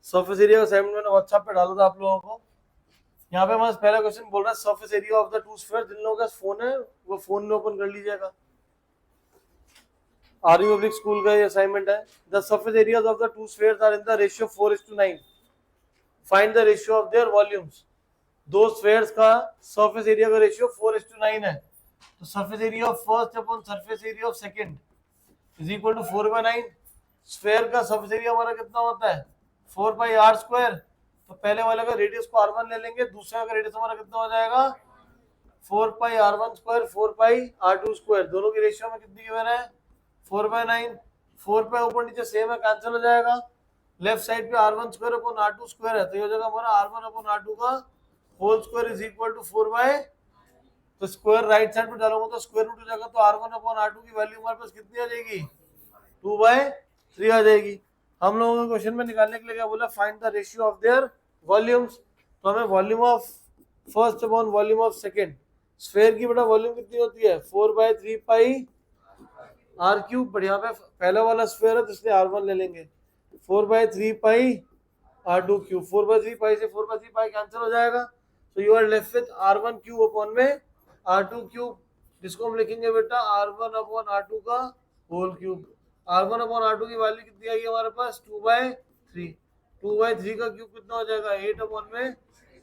Surface area का assignment मैंने WhatsApp पे डाला था आप लोगों को। यहाँ पे हमारा पहला क्वेश्चन बोल रहा है surface area of the two sphere. जिन लोगों का फोन है वो फोन में ओपन कर लीजिएगा। आर्मी पब्लिक स्कूल का ये असाइनमेंट है। The surface areas of the two spheres are in the ratio 4:9। Find the ratio of their volumes. दो स्फीयर्स का सरफेस एरिया का रेशियो 4:9 है। तो surface area of first upon surface area of second is equal to 4/9। Sphere का surface area हमारा कितना होता है 4πr²। तो पहले वाले का रेडियस को r1 ले लेंगे, दूसरे का रेडियस हमारा कितना हो जाएगा 4πr1², 4πr2²। दोनों की रेशियो में कितनी गिवन है 4/9। 4π ऊपर नीचे सेम है, कैंसिल हो जाएगा। लेफ्ट साइड पे r1² अपॉन r2² है, तो ये हो जाएगा हमारा r1 अपॉन r2 का whole square is equal to 4/। तो स्क्वायर राइट साइड पे डालूंगा तो स्क्वायर रूट हो जाएगा। तो r1 अपॉन r2 की वैल्यू हमारे पास कितनी आ जाएगी 2/3 आ जाएगी। हम लोगों को क्वेश्चन में निकालने के लिए क्या बोला, find the ratio of their volumes. तो हमें volume of first upon volume of second, sphere की बेटा वॉल्यूम कितनी होती है 4/3πr³। बट यहाँ पे पहला वाला स्फीयर है तो इसलिए r1 ले लेंगे 4/3πr²। 4/3π से 4/3π कैंसिल हो जाएगा। तो you are left with r1³ upon में r2³, जिसको हम लिखेंगे बेटा r1 अपॉन r2 का whole cube. r1 upon r2 की वैल्यू कितनी आएगी हमारे पास 2/3। 2/3 का क्यूब कितना हो जाएगा 8 अपॉन में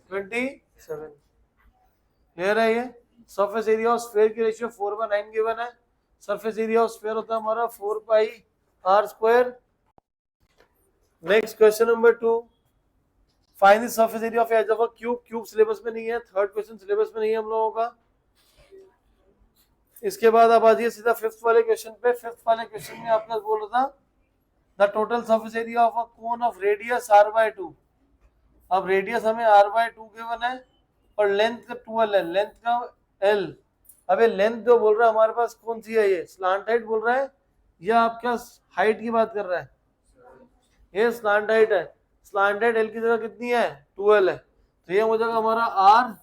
27। क्लियर है ये। सरफेस एरिया ऑफ स्फीयर की रेशियो 4/9 गिवन है। सरफेस एरिया ऑफ स्फीयर होता है हमारा 4πr²। Next question number 2, find the surface area of edge of a cube. Cube syllabus में नहीं है, थर्ड क्वेश्चन सिलेबस में नहीं है हम लोगों का। इसके बाद आप आ जाइए सीधा फिफ्थ वाले क्वेश्चन पे। फिफ्थ वाले क्वेश्चन में आपका बोल रहा था the total surface area of a cone of radius r/2। अब रेडियस हमें r/2 गिवन है और लेंथ का 12 है, लेंथ का l। अब ये लेंथ जो बोल रहा है हमारे पास कौन सी है, ये स्लांट हाइट बोल रहा है या आपका हाइट की बात कर रहा है, ये स्लांट हाइट है। स्लांट हाइट l की जगह कितनी है 12 है। तो ये हो जाएगा हमारा r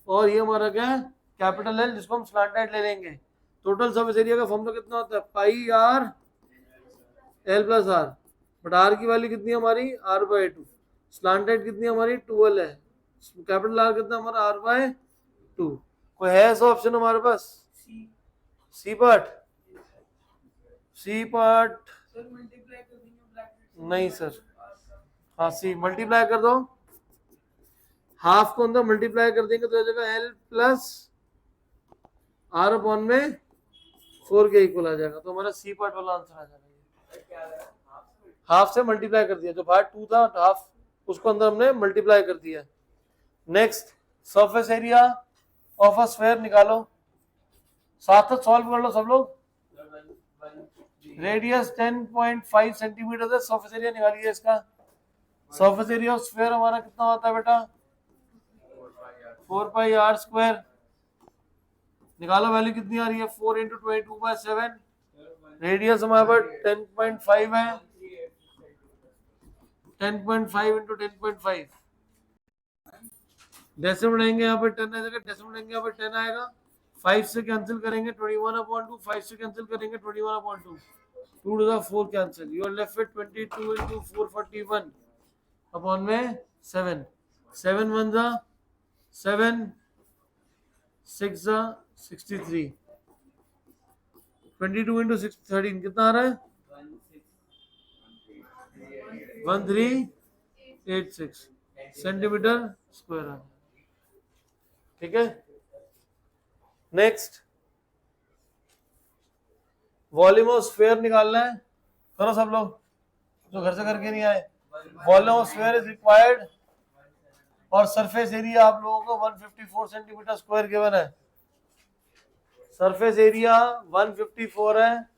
और ये हमारा क्या है कैपिटल L, जिसको हम स्लांट हाइट ले लेंगे। टोटल सरफेस एरिया का फॉर्मूला कितना होता है πr l plus r। But r की वैल्यू कितनी है हमारी r/2। स्लांट हाइट कितनी हमारी 12 है, कैपिटल R कितना हमारा r/2। कोई है ऐसा ऑप्शन हमारे पास सी पार्ट? सी पार्ट नहीं सर। हाँ सी मल्टीप्लाई कर दो, हाफ को अंदर मल्टीप्लाई कर देंगे तो हो जाएगा l प्लस r अपॉन में 4 के इक्वल आ जाएगा। तो हमारा सी पार्ट वाला आंसर आ जाएगा। हाफ से मल्टीप्लाई कर दिया, जो पार्ट 2 था हाफ उसको अंदर हमने मल्टीप्लाई कर दिया। Next surface area of a sphere निकालो, साथ साथ सॉल्व कर लो सब लोग। रेडियस 10.5 सेंटीमीटर है, सरफेस एरिया निकालिए इसका। सरफेस एरिया ऑफ स्फीयर हमारा कितना होता है बेटा 4πr²। निकालो वैल्यू कितनी आ रही है 4 × 22/7। रेडियस हमारे पास 10.5 है, 10.5 × 10.5। डेसिमल लेंगे यहाँ पे 10 आएगा, डेसिमल लेंगे यहाँ पे 10 आएगा। 5 से कैंसिल करेंगे 21/2, 5 से कैंसिल करेंगे 21/2, 2 to the 4 cancel. You are left with 22 × 441 upon में 7। 7 1 जा 7, 6 जा 63, 22 × 6 13 कितना आ रहा है 1386 सेंटीमीटर स्क्वायर। ठीक है। नेक्स्ट वॉल्यूम ऑफ स्फीयर निकालना है, करो सब लोग जो घर से करके नहीं आए। Volume of sphere is required और सरफेस एरिया आप लोगों को 154 सेंटीमीटर स्क्वायर गिवन है। सरफेस एरिया 154 है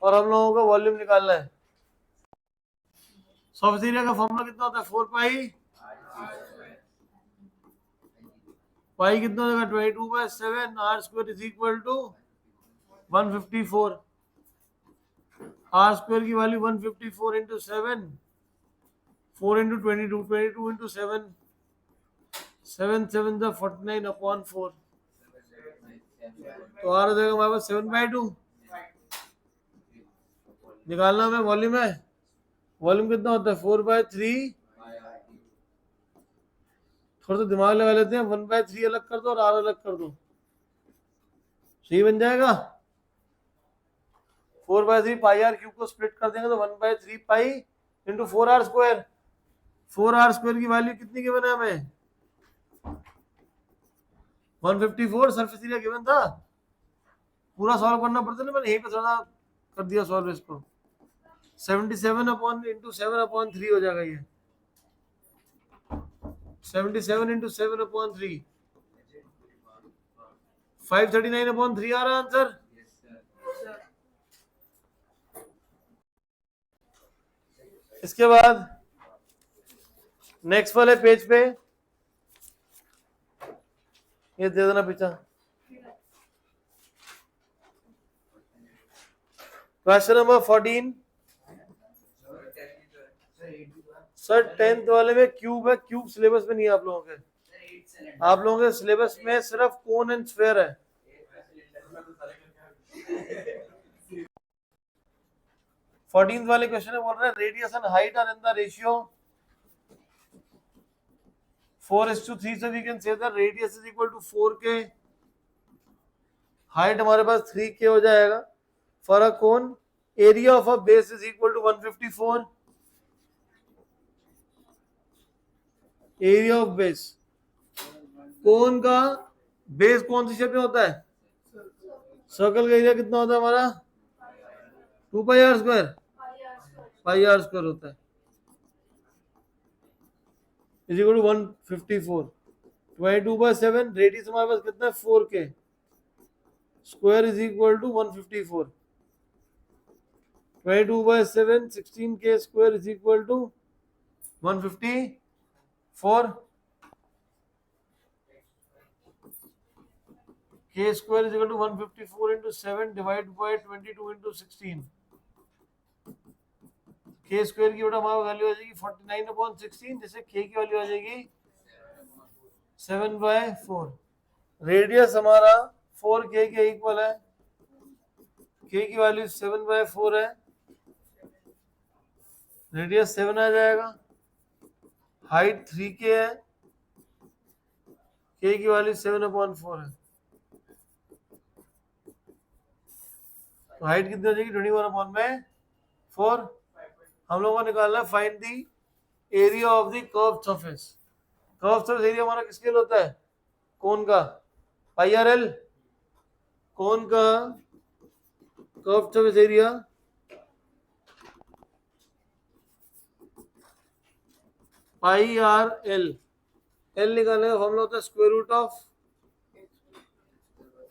और हम लोगों को वॉल्यूम निकालना है। सरफेस एरिया का फॉर्मूला कितना होता है 4π, पाई कितना होगा 22/7, r² is equal to 154। r² की वैल्यू 154 × 7, 4 × 22, 22 × 7, 7 7 × 49/4। तो आ जाएगा हमारे पास 7/2। निकालना में वॉल्यूम है, वॉल्यूम कितना होता है 4/3 थोड़ा सा दिमाग लगा लेते हैं, 1/3 अलग कर दो और r अलग कर दो, सही बन जाएगा। 4/3 पाई आर क्यूब को स्प्लिट कर देंगे तो 1/3 pi into 4r square. 4r square की वैल्यू कितनी गिवन है हमें? 154 सरफेस एरिया गिवन था। पूरा सॉल्व करना पड़ता है ना, मैंने यहीं पे थोड़ा कर दिया सॉल्व इसको। 77 अपॉन इंटू 7/3 हो जाएगा ये। 77 इंटू 7/3 539/3 आ रहा आंसर। इसके बाद नेक्स्ट वाले पेज पे ये दे देना पीछा। Question number 14। सर 10th वाले में क्यूब है, क्यूब सिलेबस में नहीं है आप लोगों के। आप लोगों के सिलेबस में सिर्फ कोन एंड स्फेयर है। 14th वाले क्वेश्चन में बोल रहे हैं radius and height are in the ratio 4:3, so we can say that radius is equal to 4k, height हमारे पास 3k हो जाएगा for a cone. Area of a base is equal to 154। Area of base, cone का base कौन सी shape में होता है? Circle का एरिया कितना होता है हमारा? 2πr स्क्वायर, πr स्क्वायर होता है, इज इक्वल टू 154। 22/7 रेडियस हमारे पास कितना है? 4k square is equal to 154। 22/7 16k square is equal to 154। k square is equal to 154 into 7 divide by 22 into 16। k square की बेटा हमारी वैल्यू आ जाएगी 49/16, जैसे k की वैल्यू आ जाएगी 7/4। रेडियस हमारा 4k के इक्वल है, k की वैल्यू 7/4 है, रेडियस 7 आ जाएगा। हाइट 3k है, k की वैल्यू 7/4 है, तो हाइट कितनी हो जाएगी? 21/4। हम लोगों को निकालना है find the area of the curve surface. Curve surface area हमारा किसके लिए होता है? कोन का, πrl। कोन का curve surface area πrl। L निकालने का फॉर्मूला होता है square root of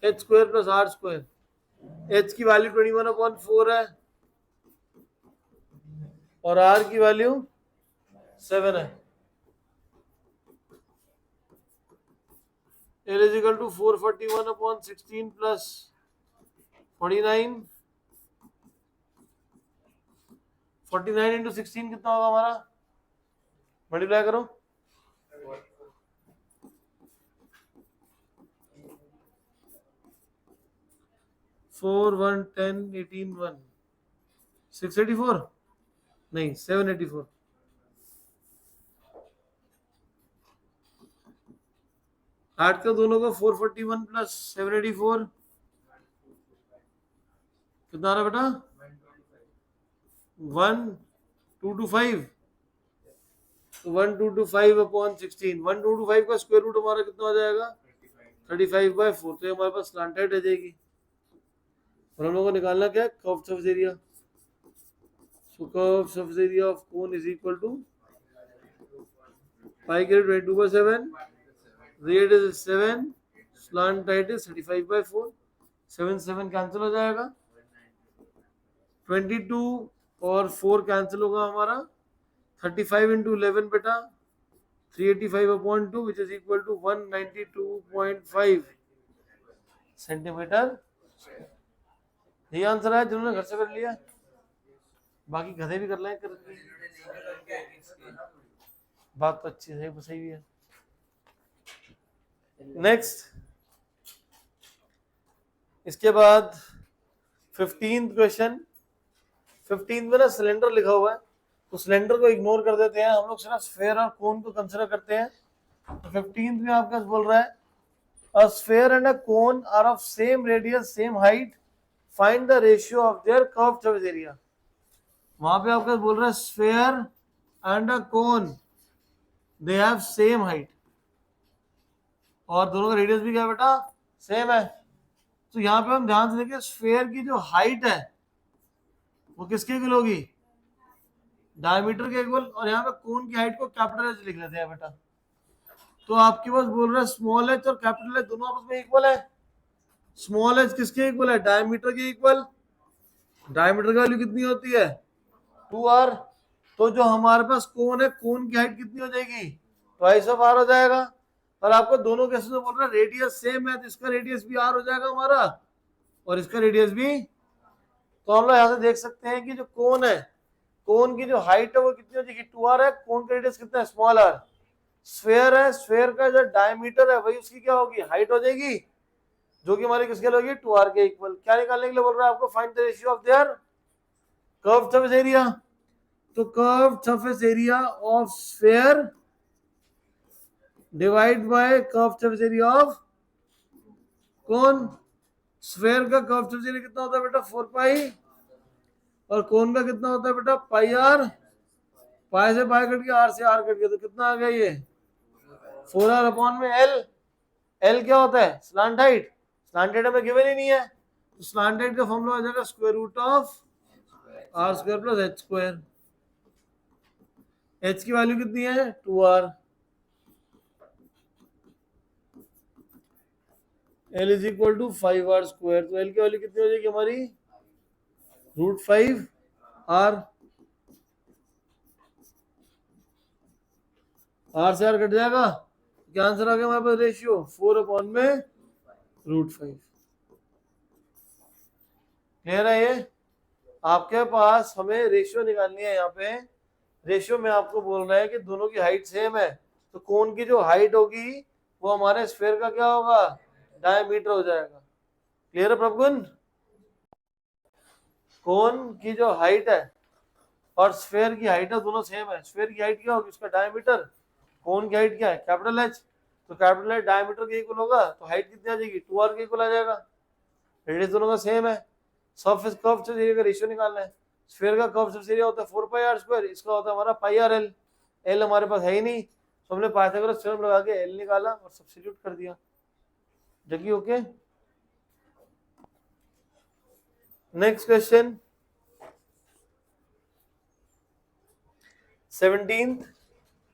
h square plus r square. h की वैल्यू 21/4 है और r की वैल्यू 7 है। L is equal to 441/16 plus 49। 49 into 16 कितना होगा हमारा? मल्टीप्लाई करो। 4 1 10 18 1 684 नहीं 784। ऐड कर दोनों को, 441 प्लस 784 कितना आ रहा बेटा? 1225। 1225/16। 1225 का स्क्वायर रूट हमारा कितना हो जाएगा? 35/4। तो हमारे पास स्लैंटेड रह जाएगी और हम लोगों को निकालना क्या है? Curve surface area. So curve surface area of cone is equal to pi के 22/7, radius is 7, slant height is 35/4। 7 7 cancel हो जाएगा, 22 और 4 कैंसिल होगा हमारा। 35 इंटू 11 बेटा 385/2 which is equal to 192.5 centimetre. यही आंसर है जिन्होंने घर से कर लिया, बाकी गधे भी कर लें कर। बात तो अच्छी है, सही भी है। नेक्स्ट, इसके बाद 15th क्वेश्चन। 15 में ना सिलेंडर लिखा हुआ है, तो सिलेंडर को इग्नोर कर देते हैं हम लोग, सिर्फ स्फीयर और कोन को कंसीडर करते हैं। तो 15th में आपका बोल रहा है a sphere and a cone are of same radius same height find the ratio of their curved surface area। वहां पे आपका बोल रहा है sphere and a cone they have same height और दोनों का रेडियस भी क्या बेटा सेम है। तो यहाँ पे हम ध्यान से देखें स्फेयर की जो हाइट है वो किसके इक्वल होगी डायमीटर के इक्वल और यहाँ पे कोन की हाइट को कैपिटल एच लिख लेते हैं बेटा। तो आपके पास बोल रहा है स्मॉल एच और कैपिटल एच दोनों आपस में इक्वल है। स्मॉल एच किसके इक्वल है डायमीटर के इक्वल। डायमीटर की वैल्यू कितनी होती है 2r। तो जो हमारे पास कोन है कोन की हाइट कितनी हो जाएगी ट्वाइस ऑफ r हो जाएगा। और आपको दोनों केसेस में बोल रहा है रेडियस सेम है तो इसका रेडियस भी r हो जाएगा हमारा और इसका रेडियस भी। तो हम लोग यहाँ से देख सकते हैं कि जो कोन है कोन की जो हाइट है वो कितनी हो जाएगी 2r है। कोन का रेडियस कितना है स्मॉल r। स्फेयर है स्फेयर का जो डायमीटर है वही उसकी क्या होगी हाइट हो जाएगी जो कि हमारी किसके होगी 2r के इक्वल। क्या निकालने के लिए बोल रहा है आपको find the ratio of their curved surface area. तो curved surface area of sphere divide by curved surface area of cone. Sphere का कर्व्ड सरफेस एरिया कितना होता है बेटा 4 पाई और कोन का कितना होता है बेटा पाई आर। पाई से पाई कट गया आर से आर कट गया तो कितना आ गया ये 4r अपॉन में एल। एल क्या होता है स्लांट हाइट। स्लांट हाइट हमें गिवन ही नहीं है तो स्लांट हाइट का फॉर्मूला आ जाएगा square root of R square plus H square. H की वैल्यू कितनी है 2r। L is equal to 5r square. तो एल की वैल्यू कितनी हो जाएगी हमारी रूट 5r। आर से आर कट जाएगा क्या आंसर आ गया हमारे पास रेशियो 4 अपॉन में रूट 5। क्लियर है ये। आपके पास हमें रेशियो निकालनी है। यहाँ पे रेशियो में आपको बोल रहा है कि दोनों की हाइट सेम है तो कोन की जो हाइट होगी वो हमारे स्फेयर का क्या होगा डायमीटर हो जाएगा। क्लियर है प्रभुगुण। कोन की जो हाइट है और स्फेयर की हाइट है दोनों सेम है। स्फेयर की हाइट क्या होगी उसका डायमीटर। कोन की हाइट क्या है कैपिटल एच। तो कैपिटल एच डायमीटर के इक्वल होगा तो हाइट कितनी आ जाएगी 2r के इक्वल आ जाएगा। रेडियस दोनों का सेम है। सरफेस कर्व सरफेस एरिया का रेशियो निकालना है। स्फीयर का कर्व सरफेस एरिया होता है 4 पाई आर स्क्वायर। इसका होता है हमारा पाई आर एल। एल हमारे पास है ही नहीं तो हमने पाइथागोरस थ्योरम लगा के एल निकाला और सब्स्टिट्यूट कर दिया जगी। Okay next question 17th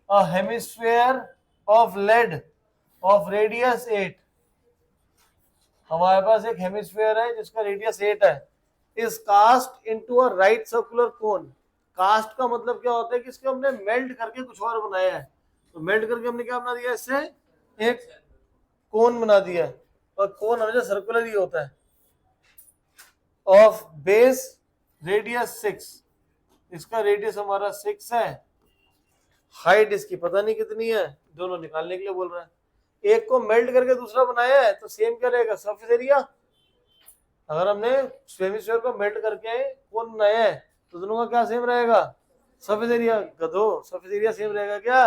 a hemisphere of lead of radius 8। हमारे पास एक हेमिस्फीयर है जिसका रेडियस 8 है is cast into a right circular cone. Cast का मतलब क्या होता है कि इसको हमने मेल्ट करके कुछ और बनाया है। तो मेल्ट करके हमने क्या बना दिया इससे एक कोन बना दिया है और कोन हमेशा सर्कुलर ही होता है। ऑफ बेस रेडियस 6 इसका रेडियस हमारा 6 है। हाइट इसकी पता नहीं कितनी है दोनों निकालने के लिए बोल रहा है। एक को मेल्ट करके दूसरा बनाया है तो सेम क्या रहेगा सरफेस एरिया। अगर हमने हेमिस्फीयर को मेल्ट करके कोन बनाया है तो दोनों का क्या सेम रहेगा सरफेस एरिया। गधो सरफेस एरिया सेम रहेगा क्या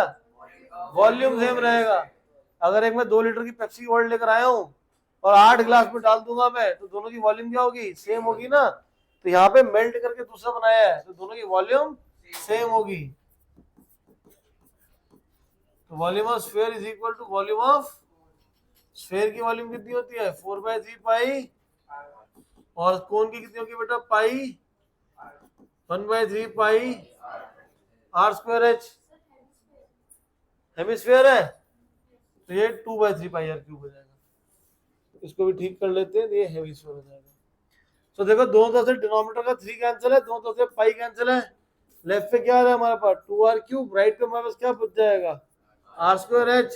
वॉल्यूम सेम रहेगा। अगर एक मैं 2 लीटर की पेप्सी वर्ल्ड लेकर आया हूँ और 8 ग्लास में डाल दूंगा मैं तो दोनों की वॉल्यूम क्या होगी सेम होगी ना। तो यहाँ पे मेल्ट करके दूसरा बनाया है तो दोनों की वॉल्यूम सेम होगी। तो volume of sphere is equal to volume of sphere की वॉल्यूम कितनी होती है 4/3 पाई और कोन की कितनी होगी बेटा पाई 1/3 पाई आर स्क्वायर एच। हेमिस्फीयर है तो ये 2/3 पाई आर क्यूब हो जाएगा। इसको भी ठीक कर लेते हैं तो ये हेमिस्फीयर हो जाएगा। तो देखो दोनों तरफ से डिनोमिनेटर का 3 कैंसिल है दोनों तरफ से पाई कैंसिल है। लेफ्ट पे क्या आ रहा है हमारे पास 2r क्यूब। राइट पे हमारे पास क्या बच जाएगा आर स्क्वायर एच।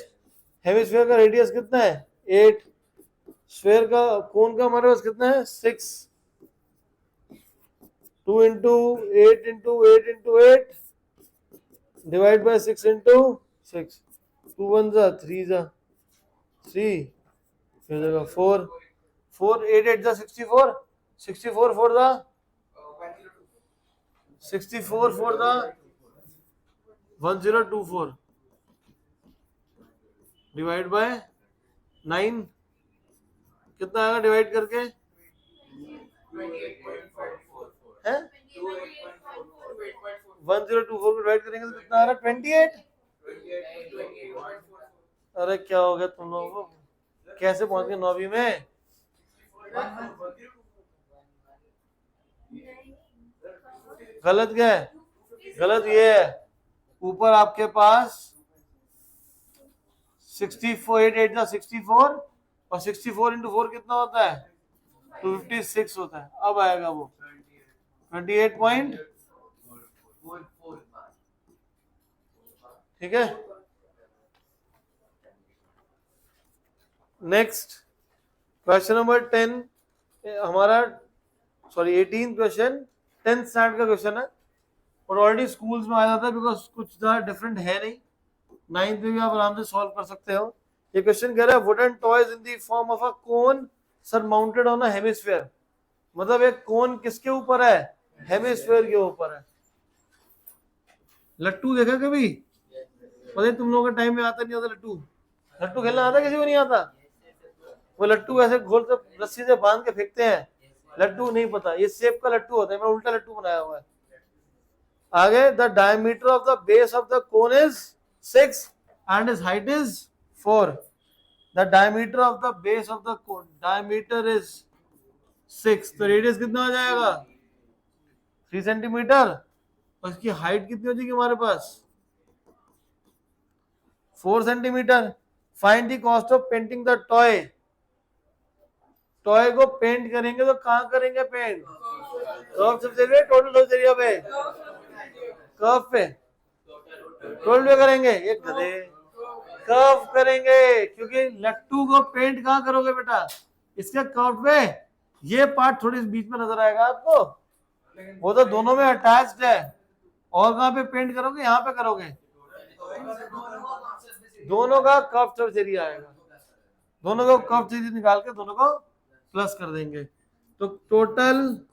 हेमिस्फीयर का रेडियस कितना है 8। स्फीयर का कोन का हमारे पास कितना है 6। 2 into 8 into 8 into 8 divide by 6 into 6। 2 1 जा 3 जा 3 फिर जगह 4 4 8 8 जा 64 64 4 जा 64 4 जा 1024 डिवाइड बाय 9 कितना आएगा डिवाइड करके है 1024 को डिवाइड करेंगे तो कितना आ रहा है 28। अरे क्या हो गया तुम लोगों को, कैसे पहुंच गए 9वीं में? गलत क्या है? गलत ये है, ऊपर आपके पास 64 8 8 64 और 64 इंटू 4 कितना होता है 256 होता है। अब आएगा वो 28 पॉइंट, ठीक है। नेक्स्ट क्वेश्चन नंबर 10 हमारा, सॉरी 18 क्वेश्चन 10th स्टैंडर्ड का क्वेश्चन है और ऑलरेडी स्कूल्स में आ जाता है बिकॉज कुछ ज़्यादा डिफरेंट है नहीं, 9th में भी आप आराम से सॉल्व कर सकते हो। ये क्वेश्चन कह रहा है wooden toys in the form of a cone surmounted on a hemisphere, मतलब एक कोन किसके ऊपर है? हेमिस्फीयर के ऊपर है। लट्टू देखा कभी? पता नहीं तुम लोगों के टाइम में आता नहीं होता लट्टू? लट्टू खेलना आता किसी को नहीं आता? वो लट्टू ऐसे गोल से रस्सी से बांध के फेंकते हैं, लट्टू नहीं पता, ये शेप का लट्टू होता है, मैं उल्टा लट्टू बनाया हुआ है। आगे the diameter of the base of the cone is 6 and is height is 4। The diameter of the base of the cone, diameter is 6, तो रेडियस कितना हो जाएगा 3 सेंटीमीटर और इसकी हाइट कितनी हो जाएगी हमारे पास 4 centimetre. Find the cost of painting the toy, toy को पेंट करेंगे तो कहां करेंगे पेंट? कर्व सबसे टोटल सर्फेस एरिया पे, कर्व पे टोटल पे करेंगे, एक गधे कर्व करेंगे क्योंकि लट्टू को पेंट कहां करोगे बेटा? इसके कर्व पे। ये पार्ट थोड़ी बीच में नजर आएगा आपको, वो तो दोनों में अटैच्ड है। और कहां पे पेंट करोगे? यहाँ पे करोगे, दोनों का कर्व सर्फेस एरिया आएगा, दोनों को कर्व सर्फेस निकाल के दोनों को प्लस कर देंगे। तो total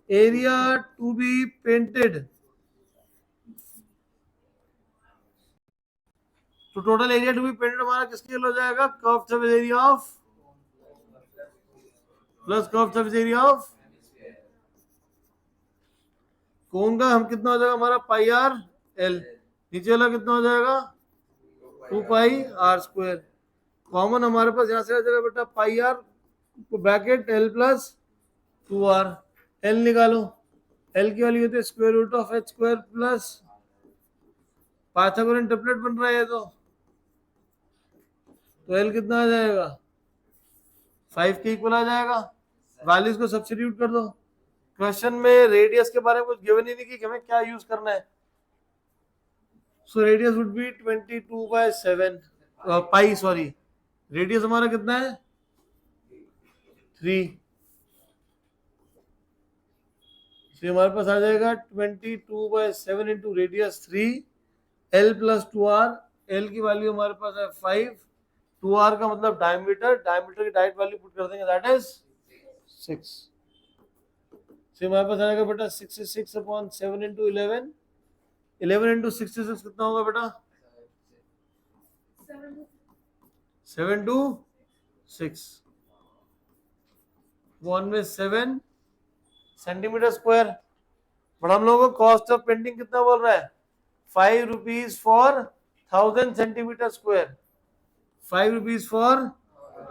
area to be painted, तो total area to be painted हमारा किसके लिए हो जाएगा? Curve surface area of plus curve surface area of cone का हम कितना हो जाएगा हमारा पाई आर एल, नीचे वाला कितना हो जाएगा 2 पाई आर स्क्वायर। कॉमन हमारे पास यहां से आ जाएगा बेटा pi r bracket l plus 2r, l निकालो, एल की वैल्यू होती है square root of h square plus Pythagorean triplet बन रहा है तो एल कितना आ जाएगा 5 के इक्वल आ जाएगा। वैल्यूज को सब्स्टिट्यूट कर दो। क्वेश्चन में रेडियस के बारे में कुछ गिवन ही नहीं कि हमें क्या यूज करना है। So radius would be 22/7 pi, sorry radius हमारा कितना है 3, तो हमारे पास आ जाएगा 22/7 into radius 3 L plus 2r, L की वैल्यू हमारे पास है 5, 2r का मतलब डायमीटर, डायमीटर की डायरेक्ट वैल्यू पुट कर देंगे दैट इज 6। तो हमारे पास आ जाएगा बेटा 66/7 इंटू 11, 11 इंटू 66 कितना होगा बेटा 7 to 6, 1 में 7 सेंटीमीटर स्क्वायर। बट हम लोगों को कॉस्ट ऑफ पेंटिंग कितना बोल रहा है 5 rupees for 1000 centimetre square, 5 rupees for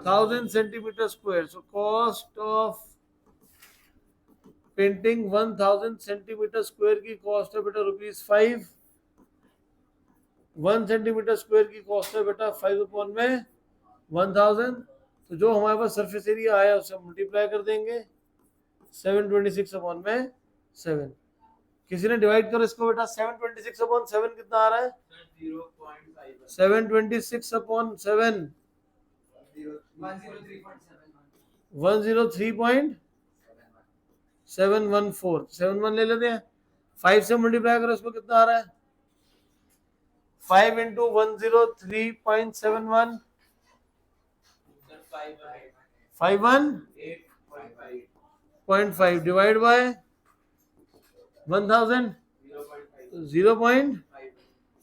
1000 centimetre square. So cost of painting 1000 centimetre square की कॉस्ट है बेटा ₹5, 1 सेंटीमीटर स्क्वायर की कॉस्ट है बेटा 5 अपॉन में 1000, तो जो हमारे पास सरफेस एरिया आया उसे मल्टीप्लाई कर देंगे 726 अपॉन में 7। किसी ने डिवाइड करो इसको बेटा, 726 अपॉन 7 कितना आ रहा है 726 अपॉन 7 103.714, 71 ले लेते हैं, 5 से मल्टीप्लाई करो इसको कितना आ रहा है 5 इंटू 103.71 51.5 डिवाइड बाय 1000 0.5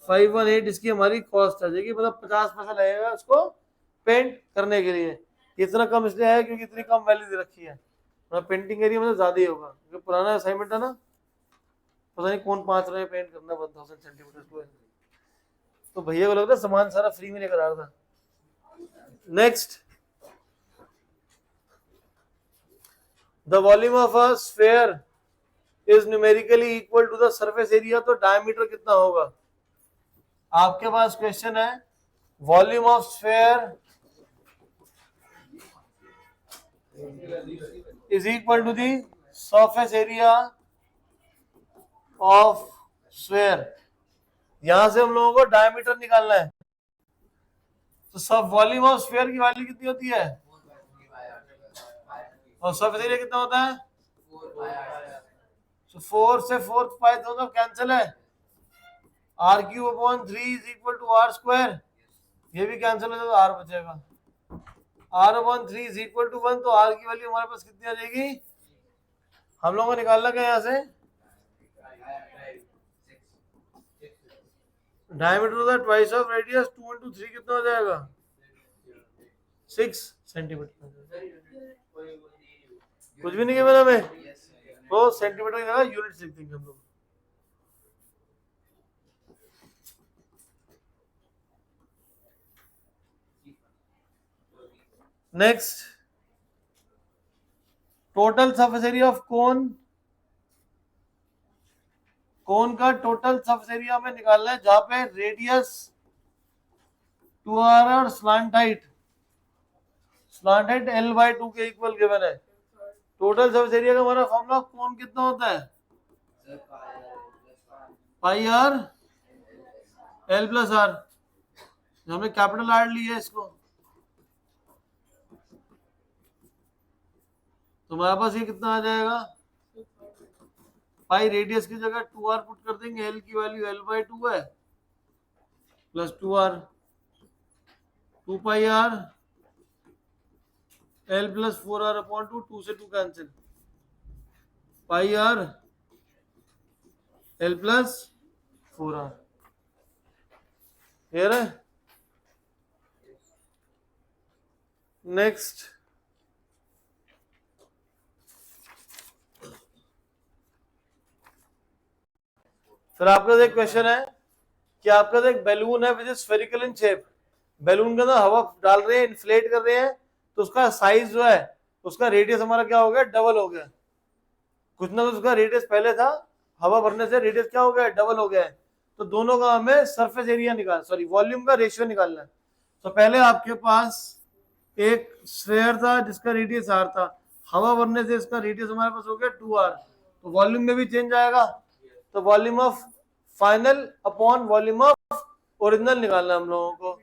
518 इसकी हमारी कॉस्ट आ जाएगी, मतलब 50 पैसा लगेगा उसको पेंट करने के लिए। इतना कम इसलिए है क्योंकि इतनी कम वैल्यू दे रखी है, मतलब पेंटिंग एरिया मतलब ज्यादा ही होगा क्योंकि पुराना असाइनमेंट है ना, पता नहीं कौन 5 रहे पेंट करना 1000 सेंटीमीटर स्क्वायर। तो भैया को लगता है सामान सारा फ्री में लेकर आ रहा था। Next, the volume of a sphere is numerically equal to the surface area, तो डायमीटर कितना होगा? आपके पास क्वेश्चन है volume of sphere is equal to the surface area of sphere. यहां से हम लोगों को डायमीटर निकालना है, तो सब वॉल्यूम ऑफ स्फीयर की वैल्यू कितनी होती है और सरफेस एरिया कितना होता है? तो 4 से 4 पाई दोनों कैंसिल है, R cube upon 3 is equal to R square, ये भी कैंसिल हो जाएगा, आर बचेगा। R upon 3 is equal to 1, तो आर की वैल्यू हमारे पास कितनी आ जाएगी? हम लोगों को निकालना क्या यहाँ से? डायमीटर होता है ट्वाइस ऑफ रेडियस, 2 into 3 कितना हो जाएगा? 6 सेंटीमीटर। कुछ भी नहीं है मेरा में, तो सेंटीमीटर की जगह यूनिट लिख देंगे हम लोग। Next, total surface area of cone, cone का टोटल सरफेस एरिया हमें निकालना है जहां पे रेडियस 2r और स्लांट हाइट l/2 के इक्वल गिवन है। टोटल सरफेस एरिया का हमारा फॉर्मूला कोन कितना होता है? पाई आर l प्लस आर, हमने कैपिटल आर लिया है इसको, तो हमारे पास ये कितना आ जाएगा? पाई रेडियस की जगह 2r पुट कर देंगे, l की वैल्यू l/2 है plus 2r, 2 pi R l plus 4r upon 2, 2 से 2 cancel, pi R l plus 4r। Clear है? नेक्स्ट, फिर आपका एक क्वेश्चन है कि आपका एक बैलून है which is spherical in shape, balloon के अंदर हवा डाल रहे हैं, इन्फ्लेट कर रहे हैं, तो उसका साइज जो है, उसका रेडियस हमारा क्या हो गया? डबल हो गया। कुछ ना कुछ उसका रेडियस पहले था, हवा भरने से रेडियस क्या हो गया? डबल हो गया है। तो दोनों का हमें सरफेस एरिया निकाल, सॉरी वॉल्यूम का रेशियो निकालना है। तो पहले आपके पास एक स्फीयर था जिसका रेडियस r था, हवा भरने से इसका रेडियस हमारे पास हो गया 2r, तो वॉल्यूम में भी चेंज आएगा, तो volume of final upon volume of original निकालना है हम लोगों को।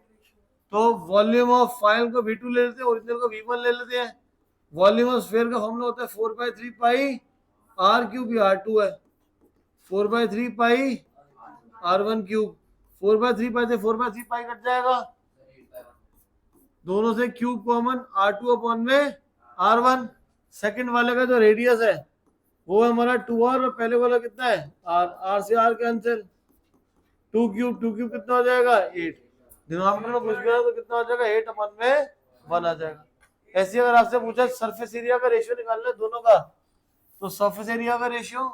तो वॉल्यूम ऑफ फाइनल को v2 ले लेते हैं, ओरिजिनल को v1 ले लेते हैं। वॉल्यूम ऑफ स्फीयर का फॉर्मूला होता है 4/3 पाई r क्यूब, r2 है, 4/3 पाई r1 क्यूब, 4/3 पाई से 4/3 पाई कट जाएगा, दोनों से क्यूब कॉमन, r2 अपॉन में r1। सेकंड वाले का जो रेडियस है वो है हमारा 2r, और पहले वाला कितना है? r से r कैंसिल, 2 क्यूब कितना हो जाएगा? 8। डिनोमिनेटर में कुछ भी है तो कितना हो जाएगा? 8 अपॉन में 1 आ जाएगा। ऐसे अगर आपसे पूछा सरफेस एरिया का रेशियो निकालना है दोनों का, तो सरफेस एरिया का रेशियो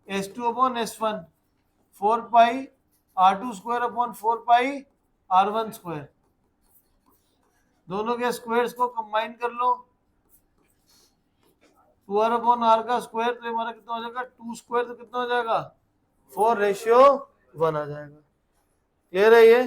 S2 अपॉन S1, 4 पाई r2 स्क्वायर अपॉन 4 पाई r1 स्क्वायर, दोनों के स्क्वायर्स को कंबाइन कर लो, 2r अपॉन r का स्क्वायर, तो हमारा कितना हो जाएगा? 2 स्क्वायर, तो कितना हो जाएगा? 4/1 आ जाएगा। क्लियर है ये?